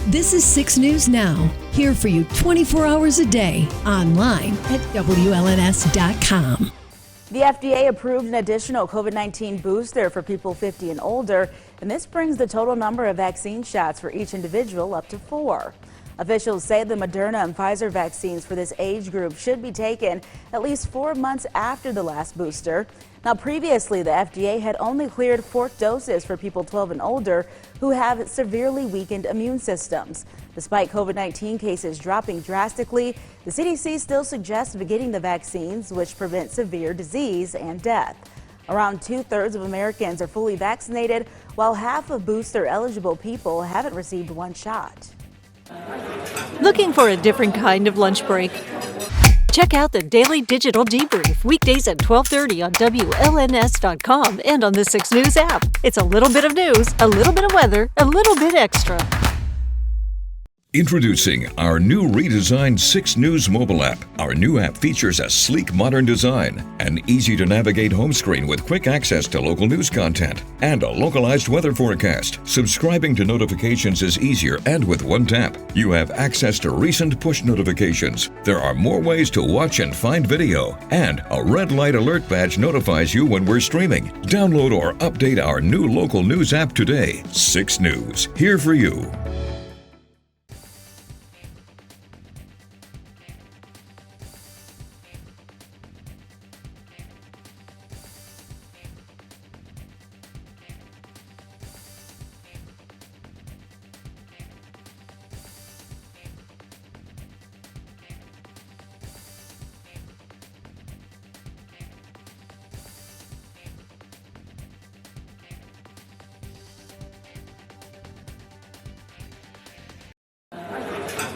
This is 6 News Now, here for you 24 hours a day, online at WLNS.com. The FDA approved an additional COVID-19 booster for people 50 and older, and this brings the total number of vaccine shots for each individual up to 4. Officials say the Moderna and Pfizer vaccines for this age group should be taken at least 4 months after the last booster. Now, previously, the FDA had only cleared 4 doses for people 12 and older who have severely weakened immune systems. Despite COVID-19 cases dropping drastically, the CDC still suggests beginning the vaccines, which prevent severe disease and death. Around 2/3 of Americans are fully vaccinated, while half of booster-eligible people haven't received one shot. Looking for a different kind of lunch break? Check out the Daily Digital Debrief weekdays at 12:30 on WLNS.com and on the 6 News app. It's a little bit of news, a little bit of weather, a little bit extra. Introducing our new redesigned 6 News mobile app. Our new app features a sleek, modern design, an easy-to-navigate home screen with quick access to local news content, and a localized weather forecast. Subscribing to notifications is easier, and with one tap, you have access to recent push notifications. There are more ways to watch and find video, and a red light alert badge notifies you when we're streaming. Download or update our new local news app today. 6 News, here for you.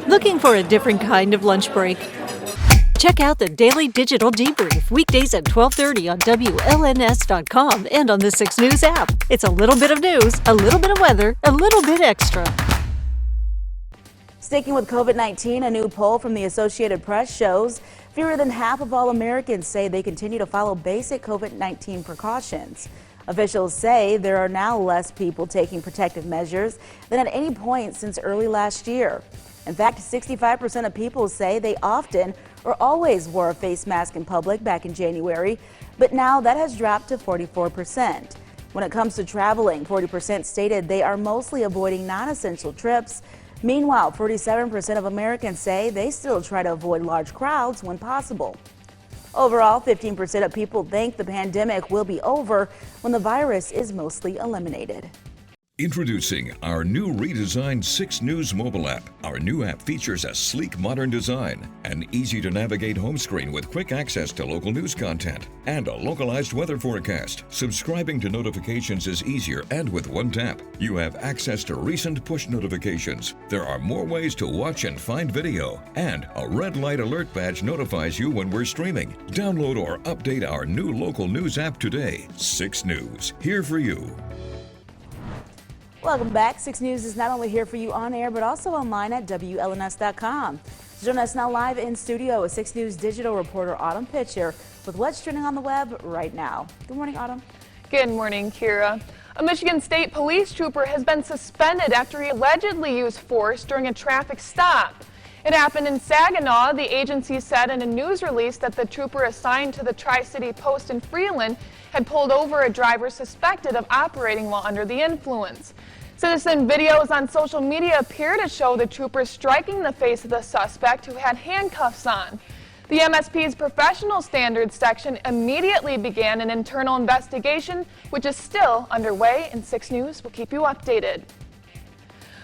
Looking for a different kind of lunch break? Check out the Daily Digital Debrief weekdays at 12:30 on WLNS.com and on the 6 News app. It's a little bit of news, a little bit of weather, a little bit extra. Sticking with COVID-19, a new poll from the Associated Press shows fewer than half of all Americans say they continue to follow basic COVID-19 precautions. Officials say there are now less people taking protective measures than at any point since early last year. In fact, 65% of people say they often or always wore a face mask in public back in January, but now that has dropped to 44%. When it comes to traveling, 40% stated they are mostly avoiding non-essential trips. Meanwhile, 47% of Americans say they still try to avoid large crowds when possible. Overall, 15% of people think the pandemic will be over when the virus is mostly eliminated. Introducing our new redesigned 6 News mobile app. Our new app features a sleek, modern design, an easy-to-navigate home screen with quick access to local news content, and a localized weather forecast. Subscribing to notifications is easier, and with one tap, you have access to recent push notifications. There are more ways to watch and find video, and a red light alert badge notifies you when we're streaming. Download or update our new local news app today. 6 News, here for you. Welcome back. 6 News is not only here for you on air, but also online at WLNS.com. Join us now live in studio with 6 News digital reporter Autumn Pitcher with what's trending on the web right now. Good morning, Autumn. Good morning, Kira. A Michigan State police trooper has been suspended after he allegedly used force during a traffic stop. It happened in Saginaw. The agency said in a news release that the trooper assigned to the Tri-City Post in Freeland had pulled over a driver suspected of operating while under the influence. Citizen videos on social media appear to show the trooper striking the face of the suspect who had handcuffs on. The MSP's professional standards section immediately began an internal investigation, which is still underway, and 6 News will keep you updated.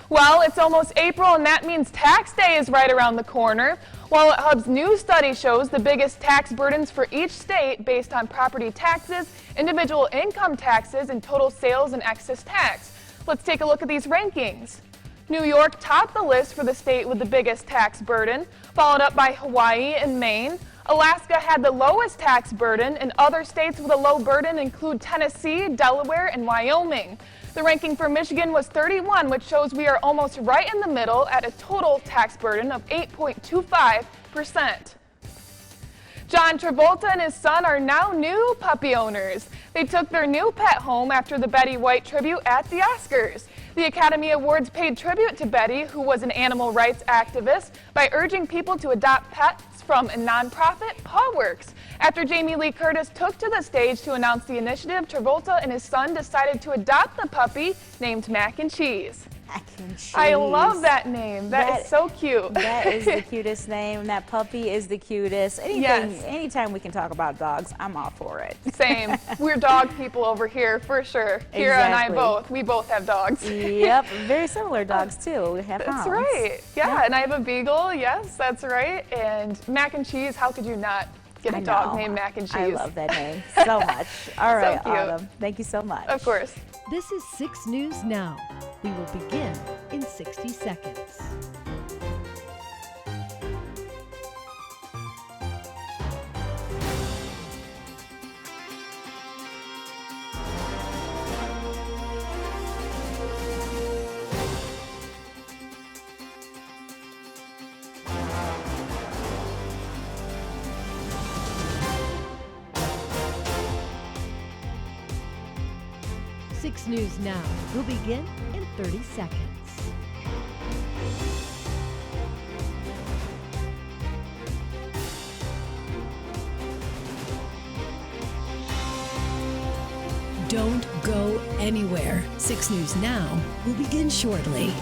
Well, it's almost April, and that means tax day is right around the corner. While Hub's new study shows the biggest tax burdens for each state based on property taxes, individual income taxes, and total sales and excess tax. Let's take a look at these rankings. New York topped the list for the state with the biggest tax burden, followed up by Hawaii and Maine. Alaska had the lowest tax burden, and other states with a low burden include Tennessee, Delaware, and Wyoming. The ranking for Michigan was 31, which shows we are almost right in the middle at a total tax burden of 8.25%. John Travolta and his son are now new puppy owners. They took their new pet home after the Betty White tribute at the Oscars. The Academy Awards paid tribute to Betty, who was an animal rights activist, by urging people to adopt pets from a nonprofit, PawWorks. After Jamie Lee Curtis took to the stage to announce the initiative, Travolta and his son decided to adopt the puppy named Mac and Cheese. Mac and Cheese. I love that name. That is so cute. That is the cutest name. That puppy is the cutest. Anytime we can talk about dogs, I'm all for it. Same. We're dog people over here for sure. Kira and I both. We both have dogs. Yep, very similar dogs too. We have That's hounds. right. Yeah, and I have a beagle. Yes, that's right. And Mac and Cheese. How could you not get a dog named Mac and Cheese? I love that name so much. All right, So cute. Autumn. Thank you so much. Of course. This is 6 News Now. We will begin in 60 seconds. Six News Now will begin in 30 seconds. Don't go anywhere. 6 News Now will begin shortly.